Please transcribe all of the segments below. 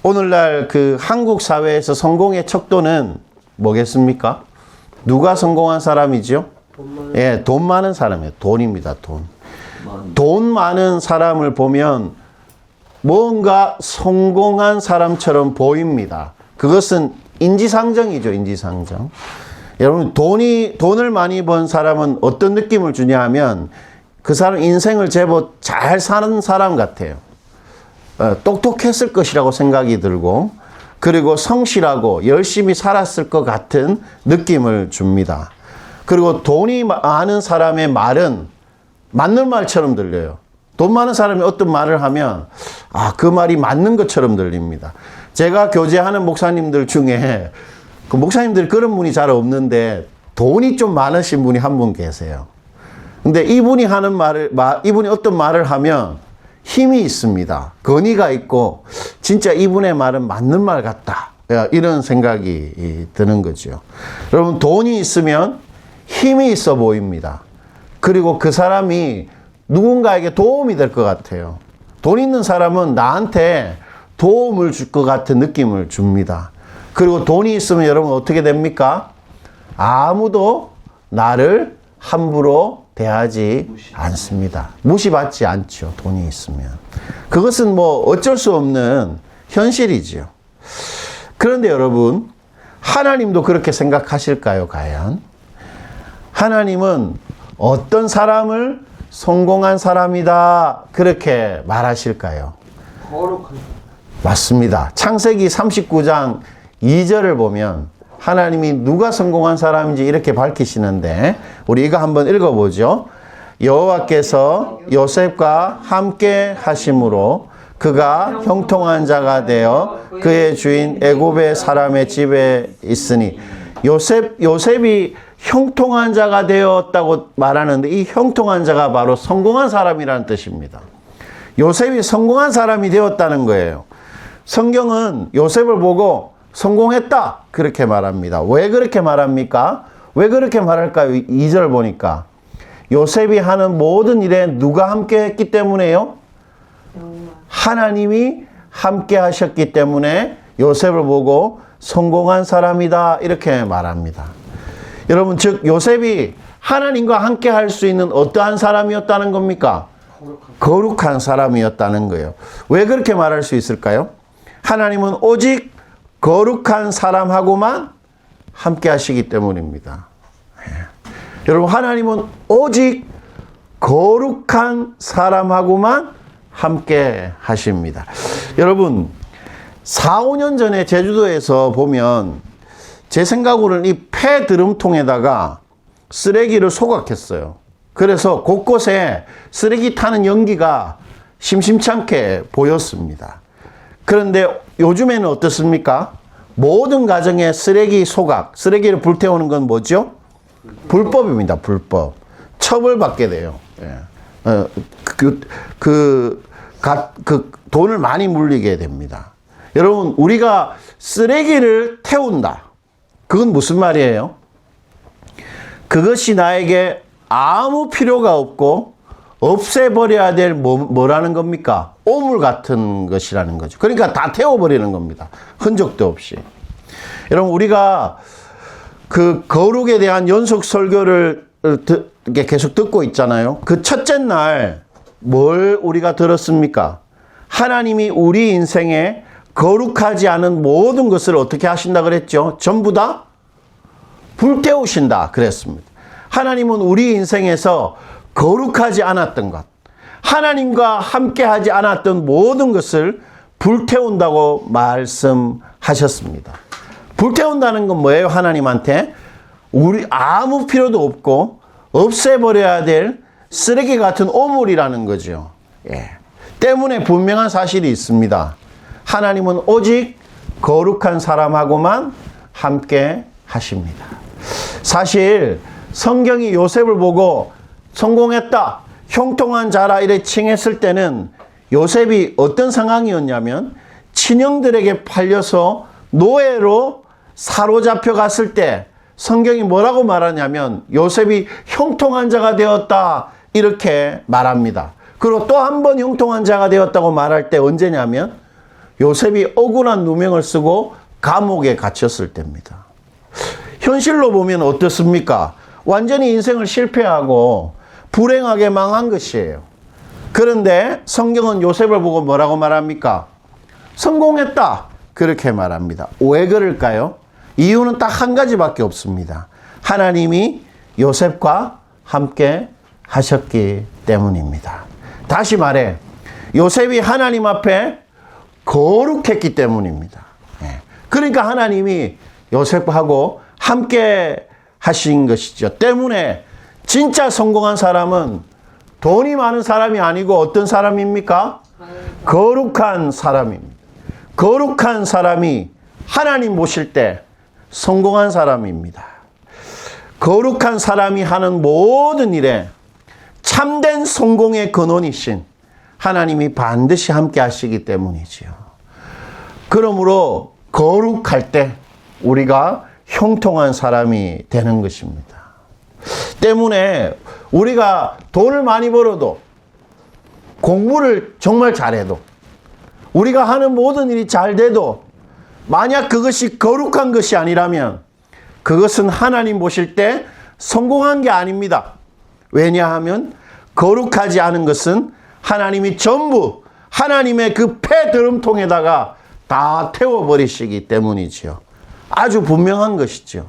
오늘날 그 한국 사회에서 성공의 척도는 뭐겠습니까? 누가 성공한 사람이죠? 예, 돈 많은 사람이에요. 돈입니다, 돈. 돈 많은 사람을 보면 뭔가 성공한 사람처럼 보입니다. 그것은 인지상정이죠, 인지상정. 여러분, 돈을 많이 번 사람은 어떤 느낌을 주냐 하면 그 사람 인생을 제법 잘 사는 사람 같아요. 똑똑했을 것이라고 생각이 들고, 그리고 성실하고 열심히 살았을 것 같은 느낌을 줍니다. 그리고 돈이 많은 사람의 말은 맞는 말처럼 들려요. 돈 많은 사람이 어떤 말을 하면 그 말이 맞는 것처럼 들립니다. 제가 교제하는 목사님들 중에 그 목사님들 그런 분이 잘 없는데 돈이 좀 많으신 분이 한 분 계세요. 근데 이분이 이분이 어떤 말을 하면 힘이 있습니다. 건의가 있고 진짜 이분의 말은 맞는 말 같다. 이런 생각이 드는 거죠. 여러분, 돈이 있으면 힘이 있어 보입니다. 그리고 그 사람이 누군가에게 도움이 될 것 같아요. 돈 있는 사람은 나한테 도움을 줄 것 같은 느낌을 줍니다. 그리고 돈이 있으면 여러분 어떻게 됩니까? 아무도 나를 함부로 대하지 않습니다. 무시받지 않죠. 돈이 있으면. 그것은 뭐 어쩔 수 없는 현실이죠. 그런데 여러분, 하나님도 그렇게 생각하실까요, 과연? 하나님은 어떤 사람을 성공한 사람이다 그렇게 말하실까요? 거룩한. 맞습니다. 창세기 39장 2절을 보면 하나님이 누가 성공한 사람인지 이렇게 밝히시는데 우리 이거 한번 읽어보죠. 여호와께서 요셉과 함께 하심으로 그가 형통한 자가 되어 그의 주인 애굽의 사람의 집에 있으니, 요셉이 형통한 자가 되었다고 말하는데 이 형통한 자가 바로 성공한 사람이라는 뜻입니다. 요셉이 성공한 사람이 되었다는 거예요. 성경은 요셉을 보고 성공했다 그렇게 말합니다. 왜 그렇게 말합니까? 왜 그렇게 말할까요? 2절 보니까 요셉이 하는 모든 일에 누가 함께 했기 때문에요? 하나님이 함께 하셨기 때문에 요셉을 보고 성공한 사람이다 이렇게 말합니다. 여러분, 즉 요셉이 하나님과 함께 할 수 있는 어떠한 사람이었다는 겁니까? 거룩한 사람이었다는 거예요. 왜 그렇게 말할 수 있을까요? 하나님은 오직 거룩한 사람하고만 함께 하시기 때문입니다. 여러분, 하나님은 오직 거룩한 사람하고만 함께 하십니다. 여러분, 4, 5년 전에 제주도에서 보면 제 생각으로는 이 폐 드럼통에다가 쓰레기를 소각했어요. 그래서 곳곳에 쓰레기 타는 연기가 심심찮게 보였습니다. 그런데 요즘에는 어떻습니까? 모든 가정에 쓰레기 소각, 쓰레기를 불태우는 건 뭐죠? 불법입니다. 불법. 처벌받게 돼요. 돈을 많이 물리게 됩니다. 여러분, 우리가 쓰레기를 태운다. 그건 무슨 말이에요? 그것이 나에게 아무 필요가 없고 없애버려야 될 뭐라는 겁니까? 오물 같은 것이라는 거죠. 그러니까 다 태워버리는 겁니다. 흔적도 없이. 여러분, 우리가 그 거룩에 대한 연속 설교를 계속 듣고 있잖아요. 그 첫째 날 뭘 우리가 들었습니까? 하나님이 우리 인생에 거룩하지 않은 모든 것을 어떻게 하신다 그랬죠? 전부 다 불태우신다 그랬습니다. 하나님은 우리 인생에서 거룩하지 않았던 것, 하나님과 함께 하지 않았던 모든 것을 불태운다고 말씀하셨습니다. 불태운다는 건 뭐예요? 하나님한테 우리 아무 필요도 없고 없애버려야 될 쓰레기 같은 오물이라는 거죠. 때문에 분명한 사실이 있습니다. 하나님은 오직 거룩한 사람하고만 함께 하십니다. 사실 성경이 요셉을 보고 성공했다, 형통한 자라 이래 칭했을 때는 요셉이 어떤 상황이었냐면 친형들에게 팔려서 노예로 사로잡혀 갔을 때 성경이 뭐라고 말하냐면 요셉이 형통한 자가 되었다 이렇게 말합니다. 그리고 또 한 번 형통한 자가 되었다고 말할 때 언제냐면 요셉이 억울한 누명을 쓰고 감옥에 갇혔을 때입니다. 현실로 보면 어떻습니까? 완전히 인생을 실패하고 불행하게 망한 것이에요. 그런데 성경은 요셉을 보고 뭐라고 말합니까? 성공했다. 그렇게 말합니다. 왜 그럴까요? 이유는 딱 한 가지밖에 없습니다. 하나님이 요셉과 함께 하셨기 때문입니다. 다시 말해, 요셉이 하나님 앞에 거룩했기 때문입니다. 그러니까 하나님이 요셉하고 함께 하신 것이죠. 때문에 진짜 성공한 사람은 돈이 많은 사람이 아니고 어떤 사람입니까? 거룩한 사람입니다. 거룩한 사람이 하나님 보실 때 성공한 사람입니다. 거룩한 사람이 하는 모든 일에 참된 성공의 근원이신 하나님이 반드시 함께 하시기 때문이지요. 그러므로 거룩할 때 우리가 형통한 사람이 되는 것입니다. 때문에 우리가 돈을 많이 벌어도 공부를 정말 잘해도 우리가 하는 모든 일이 잘 돼도 만약 그것이 거룩한 것이 아니라면 그것은 하나님 보실 때 성공한 게 아닙니다. 왜냐하면 거룩하지 않은 것은 하나님이 전부 하나님의 그 폐드럼통에다가 다 태워버리시기 때문이지요. 아주 분명한 것이죠.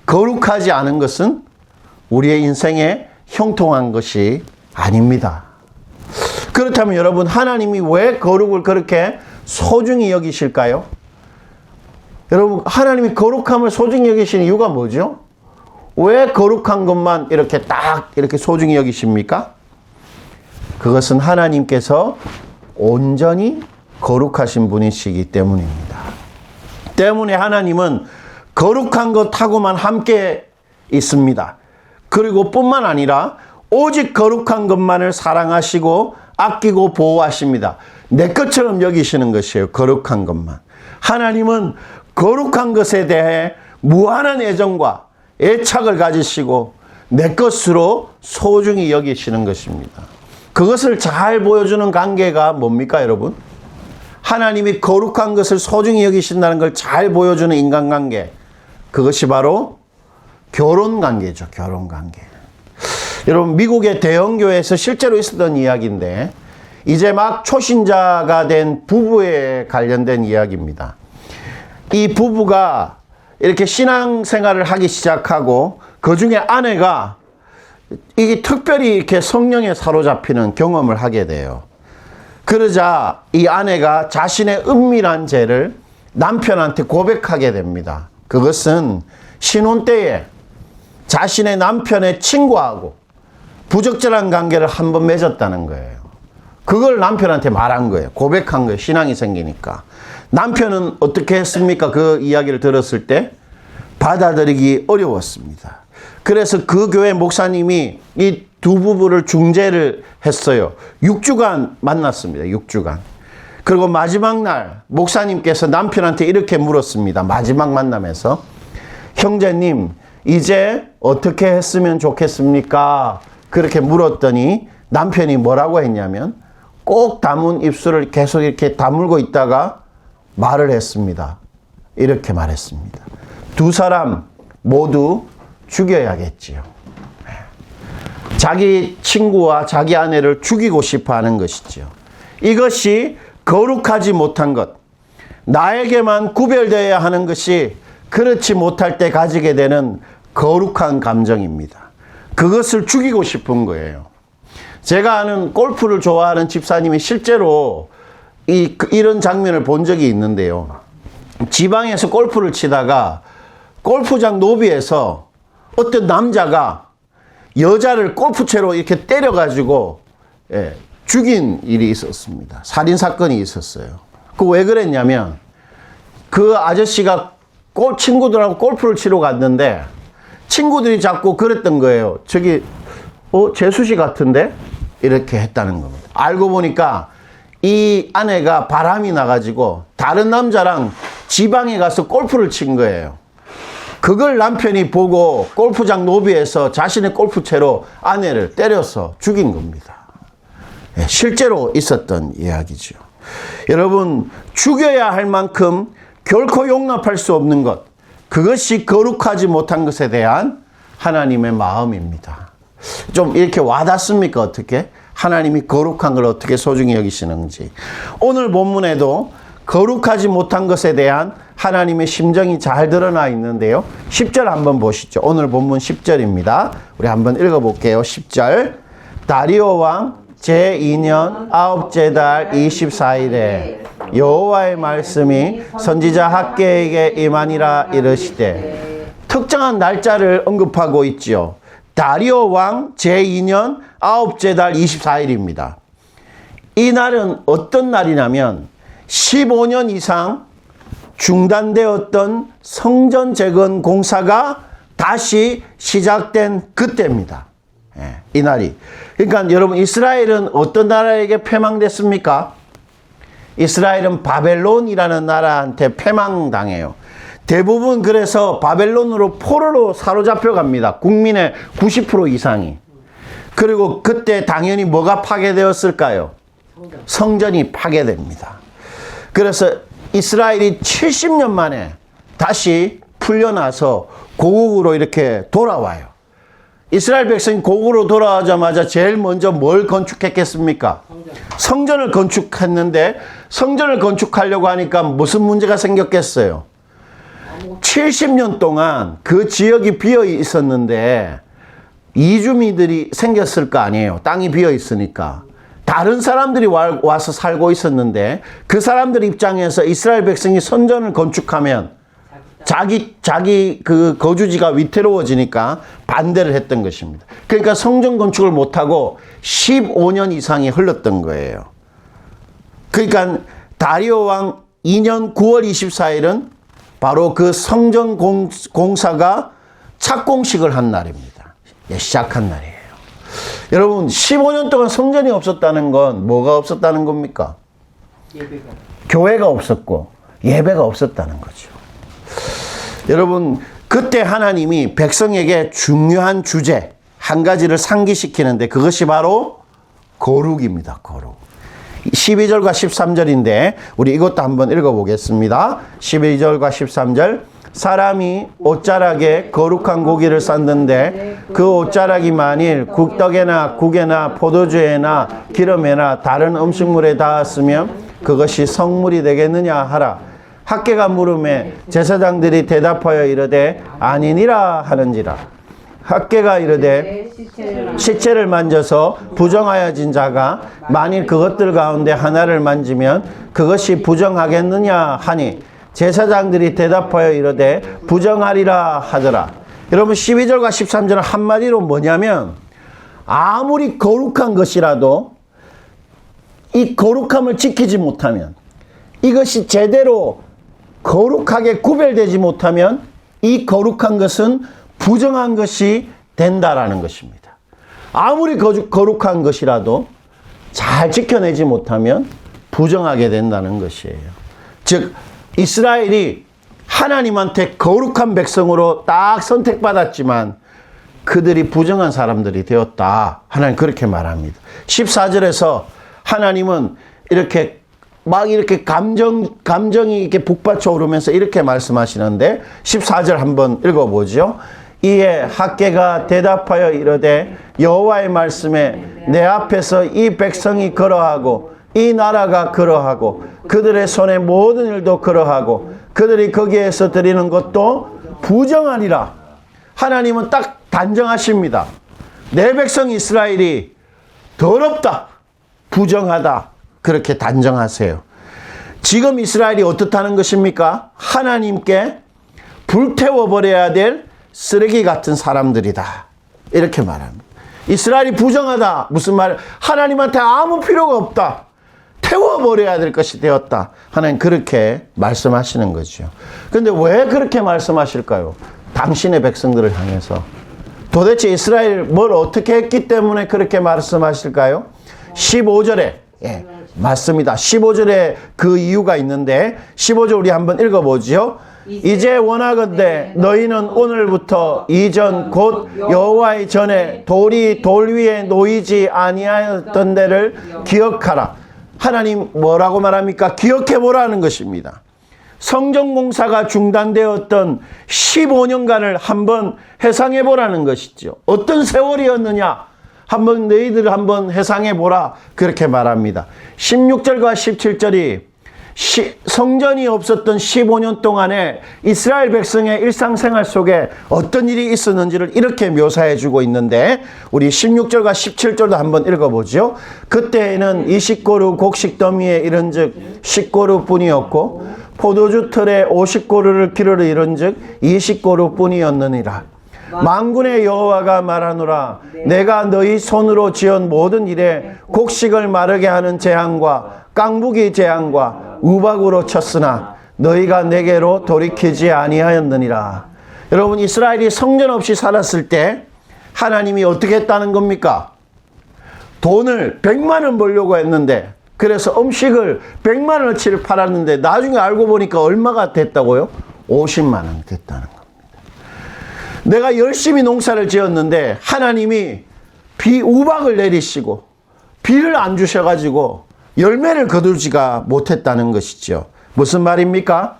거룩하지 않은 것은 우리의 인생에 형통한 것이 아닙니다. 그렇다면 여러분, 하나님이 왜 거룩을 그렇게 소중히 여기실까요? 여러분, 하나님이 거룩함을 소중히 여기시는 이유가 뭐죠? 왜 거룩한 것만 이렇게 딱 이렇게 소중히 여기십니까? 그것은 하나님께서 온전히 거룩하신 분이시기 때문입니다. 때문에 하나님은 거룩한 것하고만 함께 있습니다. 그리고 뿐만 아니라 오직 거룩한 것만을 사랑하시고 아끼고 보호하십니다. 내 것처럼 여기시는 것이에요. 거룩한 것만. 하나님은 거룩한 것에 대해 무한한 애정과 애착을 가지시고 내 것으로 소중히 여기시는 것입니다. 그것을 잘 보여주는 관계가 뭡니까, 여러분? 하나님이 거룩한 것을 소중히 여기신다는 걸 잘 보여주는 인간관계. 그것이 바로 결혼관계죠. 결혼관계. 여러분, 미국의 대형교회에서 실제로 있었던 이야기인데 이제 막 초신자가 된 부부에 관련된 이야기입니다. 이 부부가 이렇게 신앙생활을 하기 시작하고 그 중에 아내가 이게 특별히 이렇게 성령에 사로잡히는 경험을 하게 돼요. 그러자 이 아내가 자신의 은밀한 죄를 남편한테 고백하게 됩니다. 그것은 신혼 때에 자신의 남편의 친구하고 부적절한 관계를 한번 맺었다는 거예요. 그걸 남편한테 말한 거예요. 고백한 거예요. 신앙이 생기니까. 남편은 어떻게 했습니까? 그 이야기를 들었을 때 받아들이기 어려웠습니다. 그래서 그 교회 목사님이 이 두 부부를 중재를 했어요. 6주간 만났습니다. 6주간. 그리고 마지막 날 목사님께서 남편한테 이렇게 물었습니다. 마지막 만남에서. 형제님, 이제 어떻게 했으면 좋겠습니까? 그렇게 물었더니 남편이 뭐라고 했냐면 꼭 다문 입술을 계속 이렇게 다물고 있다가 말을 했습니다. 이렇게 말했습니다. 두 사람 모두 죽여야겠지요. 자기 친구와 자기 아내를 죽이고 싶어 하는 것이죠. 이것이 거룩하지 못한 것, 나에게만 구별되어야 하는 것이 그렇지 못할 때 가지게 되는 거룩한 감정입니다. 그것을 죽이고 싶은 거예요. 제가 아는 골프를 좋아하는 집사님이 실제로 이런 장면을 본 적이 있는데요. 지방에서 골프를 치다가 골프장 로비에서 어떤 남자가 여자를 골프채로 이렇게 때려가지고 죽인 일이 있었습니다. 살인사건이 있었어요. 그 왜 그랬냐면 그 아저씨가 친구들하고 골프를 치러 갔는데 친구들이 자꾸 그랬던 거예요. 저기 재수씨 같은데? 이렇게 했다는 겁니다. 알고 보니까 이 아내가 바람이 나가지고 다른 남자랑 지방에 가서 골프를 친 거예요. 그걸 남편이 보고 골프장 로비에서 자신의 골프채로 아내를 때려서 죽인 겁니다. 실제로 있었던 이야기죠. 여러분, 죽여야 할 만큼 결코 용납할 수 없는 것, 그것이 거룩하지 못한 것에 대한 하나님의 마음입니다. 좀 이렇게 와닿습니까? 어떻게? 하나님이 거룩한 걸 어떻게 소중히 여기시는지. 오늘 본문에도 거룩하지 못한 것에 대한 하나님의 심정이 잘 드러나 있는데요. 10절 한번 보시죠. 오늘 본문 10절입니다. 우리 한번 읽어볼게요. 10절. 다리오 왕 제2년 9째 달 24일에 여호와의 말씀이 선지자 학개에게 임하니라 이르시되, 특정한 날짜를 언급하고 있지요. 다리오 왕 제2년 9째 달 24일입니다. 이 날은 어떤 날이냐면 15년 이상 중단되었던 성전 재건 공사가 다시 시작된 그때입니다. 이 날이. 그러니까 여러분, 이스라엘은 어떤 나라에게 패망됐습니까? 이스라엘은 바벨론이라는 나라한테 패망당해요. 대부분 그래서 바벨론으로 포로로 사로잡혀 갑니다. 국민의 90% 이상이. 그리고 그때 당연히 뭐가 파괴되었을까요? 성전이 파괴됩니다. 그래서 이스라엘이 70년 만에 다시 풀려나서 고국으로 이렇게 돌아와요. 이스라엘 백성이 고국으로 돌아오자마자 제일 먼저 뭘 건축했겠습니까? 성전을 건축했는데, 성전을 건축하려고 하니까 무슨 문제가 생겼겠어요? 70년 동안 그 지역이 비어 있었는데 이주민들이 생겼을 거 아니에요. 땅이 비어 있으니까. 다른 사람들이 와서 살고 있었는데, 그 사람들 입장에서 이스라엘 백성이 성전을 건축하면 자기 그 거주지가 위태로워지니까 반대를 했던 것입니다. 그러니까 성전 건축을 못하고 15년 이상이 흘렀던 거예요. 그러니까 다리오 왕 2년 9월 24일은 바로 그 성전 공사가 착공식을 한 날입니다. 시작한 날이에요. 여러분, 15년 동안 성전이 없었다는 건 뭐가 없었다는 겁니까? 예배가. 교회가 없었고 예배가 없었다는 거죠. 여러분, 그때 하나님이 백성에게 중요한 주제 한 가지를 상기시키는데, 그것이 바로 거룩입니다. 거룩. 12절과 13절인데 우리 이것도 한번 읽어보겠습니다. 12절과 13절. 사람이 옷자락에 거룩한 고기를 쌌는데 그 옷자락이 만일 국떡에나 국에나 포도주에나 기름에나 다른 음식물에 닿았으면 그것이 성물이 되겠느냐 하라. 학개가 물음에 제사장들이 대답하여 이르되 아니니라 하는지라. 학개가 이르되 시체를 만져서 부정하여진 자가 만일 그것들 가운데 하나를 만지면 그것이 부정하겠느냐 하니 제사장들이 대답하여 이르되 부정하리라 하더라. 여러분, 12절과 13절은 한마디로 뭐냐면, 아무리 거룩한 것이라도 이 거룩함을 지키지 못하면, 이것이 제대로 거룩하게 구별되지 못하면 이 거룩한 것은 부정한 것이 된다라는 것입니다. 아무리 거룩한 것이라도 잘 지켜내지 못하면 부정하게 된다는 것이에요. 즉, 이스라엘이 하나님한테 거룩한 백성으로 딱 선택받았지만 그들이 부정한 사람들이 되었다. 하나님 그렇게 말합니다. 14절에서 하나님은 이렇게 감정이 이렇게 북받쳐 오르면서 이렇게 말씀하시는데, 14절 한번 읽어보죠. 이에 학개가 대답하여 이르되 여호와의 말씀에 내 앞에서 이 백성이 그러하고 이 나라가 그러하고 그들의 손의 모든 일도 그러하고 그들이 거기에서 드리는 것도 부정하니라. 하나님은 딱 단정하십니다. 내 백성 이스라엘이 더럽다, 부정하다, 그렇게 단정하세요. 지금 이스라엘이 어떻다는 것입니까? 하나님께 불태워버려야 될 쓰레기 같은 사람들이다, 이렇게 말합니다. 이스라엘이 부정하다, 무슨 말? 하나님한테 아무 필요가 없다, 태워버려야 될 것이 되었다. 하나님 그렇게 말씀하시는 거죠. 그런데 왜 그렇게 말씀하실까요? 당신의 백성들을 향해서. 도대체 이스라엘 뭘 어떻게 했기 때문에 그렇게 말씀하실까요? 15절에 맞습니다. 15절에 그 이유가 있는데 15절 우리 한번 읽어보죠. 이제 원하건대 너희는 오늘부터 이전 곧 여호와의 전에 돌이 돌 위에 놓이지 아니하였던 데를 기억하라. 하나님 뭐라고 말합니까? 기억해 보라는 것입니다. 성전 공사가 중단되었던 15년간을 한번 회상해 보라는 것이죠. 어떤 세월이었느냐? 한번 너희들 한번 회상해 보라. 그렇게 말합니다. 16절과 17절이 성전이 없었던 15년 동안에 이스라엘 백성의 일상생활 속에 어떤 일이 있었는지를 이렇게 묘사해 주고 있는데, 우리 16절과 17절도 한번 읽어보죠. 그때에는 20고루 곡식 더미에 이른즉 10고루 뿐이었고 포도주 틀에 50고루를 기르러 이른즉 20고루 뿐이었느니라. 만군의 여호와가 말하노라. 내가 너희 손으로 지은 모든 일에 곡식을 마르게 하는 재앙과 깡부기 재앙과 우박으로 쳤으나 너희가 내게로 돌이키지 아니하였느니라. 여러분, 이스라엘이 성전 없이 살았을 때 하나님이 어떻게 했다는 겁니까? 돈을 100만 원 벌려고 했는데, 그래서 음식을 100만 원어치를 팔았는데 나중에 알고 보니까 얼마가 됐다고요? 50만 원 됐다는 겁니다. 내가 열심히 농사를 지었는데 하나님이 우박을 내리시고 비를 안 주셔가지고 열매를 거두지가 못했다는 것이죠. 무슨 말입니까?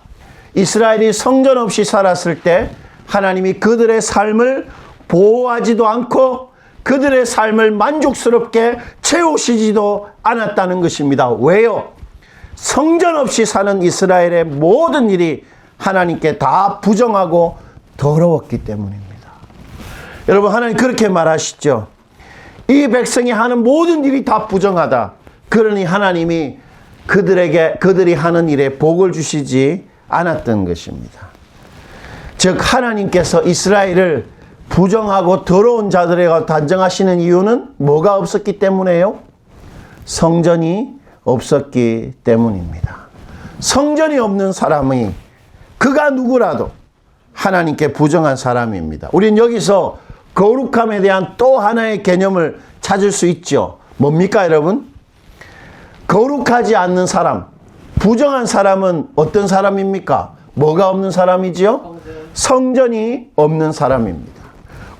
이스라엘이 성전 없이 살았을 때 하나님이 그들의 삶을 보호하지도 않고 그들의 삶을 만족스럽게 채우시지도 않았다는 것입니다. 왜요? 성전 없이 사는 이스라엘의 모든 일이 하나님께 다 부정하고 더러웠기 때문입니다. 여러분, 하나님 그렇게 말하시죠. 이 백성이 하는 모든 일이 다 부정하다. 그러니 하나님이 그들이 하는 일에 복을 주시지 않았던 것입니다. 즉, 하나님께서 이스라엘을 부정하고 더러운 자들에게 단정하시는 이유는 뭐가 없었기 때문에요? 성전이 없었기 때문입니다. 성전이 없는 사람이 그가 누구라도 하나님께 부정한 사람입니다. 우린 여기서 거룩함에 대한 또 하나의 개념을 찾을 수 있죠. 뭡니까, 여러분? 거룩하지 않는 사람, 부정한 사람은 어떤 사람입니까? 뭐가 없는 사람이지요? 성전이 없는 사람입니다.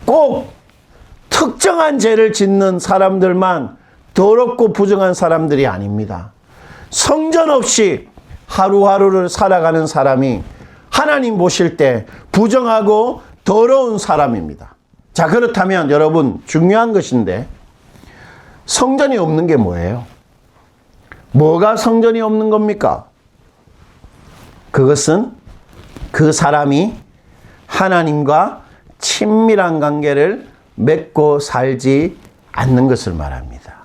꼭 특정한 죄를 짓는 사람들만 더럽고 부정한 사람들이 아닙니다. 성전 없이 하루하루를 살아가는 사람이 하나님 보실 때 부정하고 더러운 사람입니다. 자, 그렇다면 여러분, 중요한 것인데 성전이 없는 게 뭐예요? 뭐가 성전이 없는 겁니까? 그것은 그 사람이 하나님과 친밀한 관계를 맺고 살지 않는 것을 말합니다.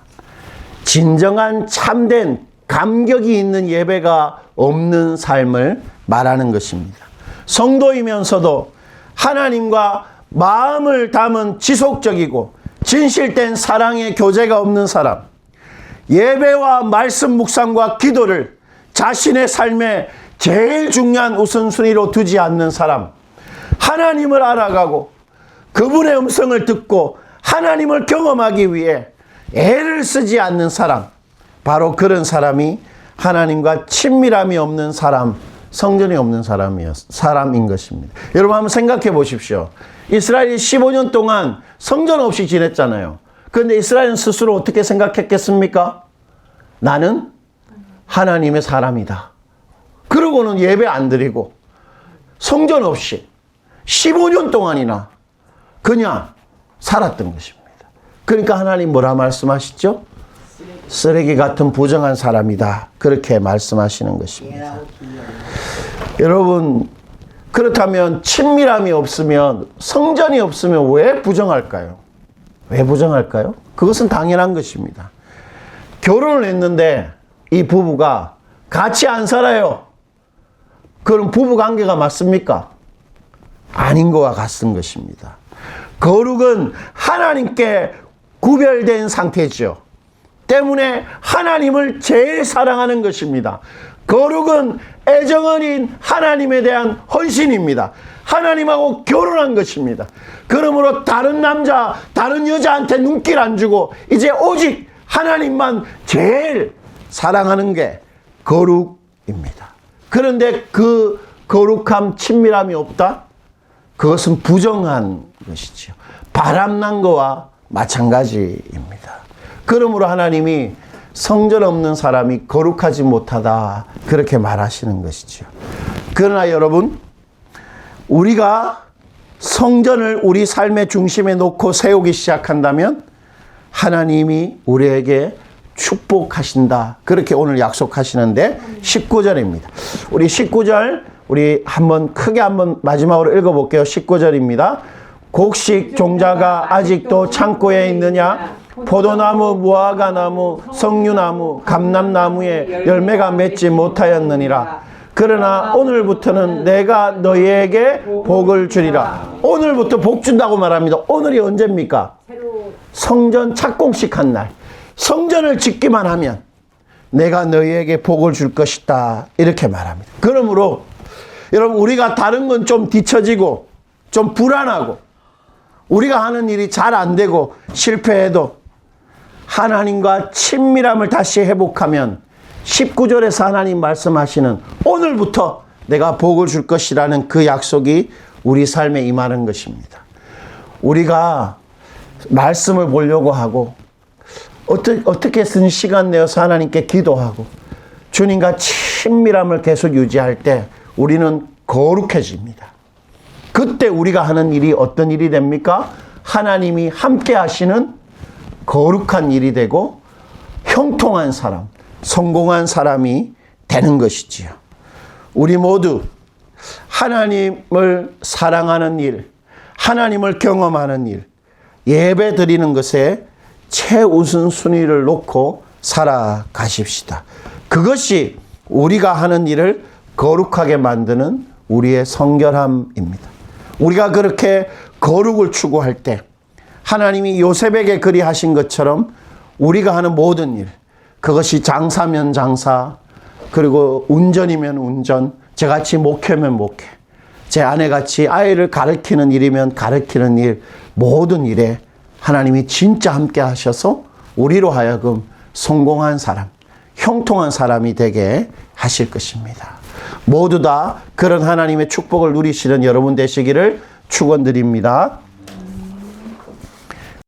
진정한 참된 감격이 있는 예배가 없는 삶을 말하는 것입니다. 성도이면서도 하나님과 마음을 담은 지속적이고 진실된 사랑의 교제가 없는 사람, 예배와 말씀 묵상과 기도를 자신의 삶에 제일 중요한 우선순위로 두지 않는 사람, 하나님을 알아가고 그분의 음성을 듣고 하나님을 경험하기 위해 애를 쓰지 않는 사람, 바로 그런 사람이 하나님과 친밀함이 없는 사람, 성전이 없는 사람인 것입니다. 여러분, 한번 생각해 보십시오. 이스라엘이 15년 동안 성전 없이 지냈잖아요. 그런데 이스라엘은 스스로 어떻게 생각했겠습니까? 나는 하나님의 사람이다. 그러고는 예배 안 드리고 성전 없이 15년 동안이나 그냥 살았던 것입니다. 그러니까 하나님 뭐라 말씀하시죠? 쓰레기 같은 부정한 사람이다. 그렇게 말씀하시는 것입니다. 여러분, 그렇다면 친밀함이 없으면, 성전이 없으면 왜 부정할까요? 왜 부정할까요? 그것은 당연한 것입니다. 결혼을 했는데 이 부부가 같이 안 살아요. 그럼 부부 관계가 맞습니까? 아닌 것과 같은 것입니다. 거룩은 하나님께 구별된 상태죠. 때문에 하나님을 제일 사랑하는 것입니다. 거룩은 애정 어린 하나님에 대한 헌신입니다. 하나님하고 결혼한 것입니다. 그러므로 다른 남자, 다른 여자한테 눈길 안 주고 이제 오직 하나님만 제일 사랑하는 게 거룩입니다. 그런데 그 거룩함, 친밀함이 없다? 그것은 부정한 것이죠. 바람난 거와 마찬가지입니다. 그러므로 하나님이 성전 없는 사람이 거룩하지 못하다. 그렇게 말하시는 것이죠. 그러나 여러분, 우리가 성전을 우리 삶의 중심에 놓고 세우기 시작한다면 하나님이 우리에게 축복하신다. 그렇게 오늘 약속하시는데 19절입니다. 우리 19절 우리 크게 한번 마지막으로 읽어볼게요. 19절입니다. 곡식 종자가 아직도 창고에 있느냐? 포도나무, 무화과나무, 석류나무, 감람나무에 열매가 맺지 못하였느니라. 그러나 오늘부터는 내가 너희에게 복을 주리라. 오늘부터 복 준다고 말합니다. 오늘이 언제입니까? 성전 착공식한 날. 성전을 짓기만 하면 내가 너희에게 복을 줄 것이다. 이렇게 말합니다. 그러므로 여러분, 우리가 다른 건 좀 뒤처지고 좀 불안하고 우리가 하는 일이 잘 안 되고 실패해도 하나님과 친밀함을 다시 회복하면 19절에서 하나님 말씀하시는 오늘부터 내가 복을 줄 것이라는 그 약속이 우리 삶에 임하는 것입니다. 우리가 말씀을 보려고 하고 어떻게든 시간 내어서 하나님께 기도하고 주님과 친밀함을 계속 유지할 때 우리는 거룩해집니다. 그때 우리가 하는 일이 어떤 일이 됩니까? 하나님이 함께 하시는 거룩한 일이 되고 형통한 사람, 성공한 사람이 되는 것이지요. 우리 모두 하나님을 사랑하는 일, 하나님을 경험하는 일, 예배 드리는 것에 최우선순위를 놓고 살아가십시다. 그것이 우리가 하는 일을 거룩하게 만드는 우리의 성결함입니다. 우리가 그렇게 거룩을 추구할 때 하나님이 요셉에게 그리하신 것처럼 우리가 하는 모든 일, 그것이 장사면 장사, 그리고 운전이면 운전, 저같이 목회면 목회, 제 아내같이 아이를 가르치는 일이면 가르치는 일, 모든 일에 하나님이 진짜 함께 하셔서 우리로 하여금 성공한 사람, 형통한 사람이 되게 하실 것입니다. 모두 다 그런 하나님의 축복을 누리시는 여러분 되시기를 축원드립니다.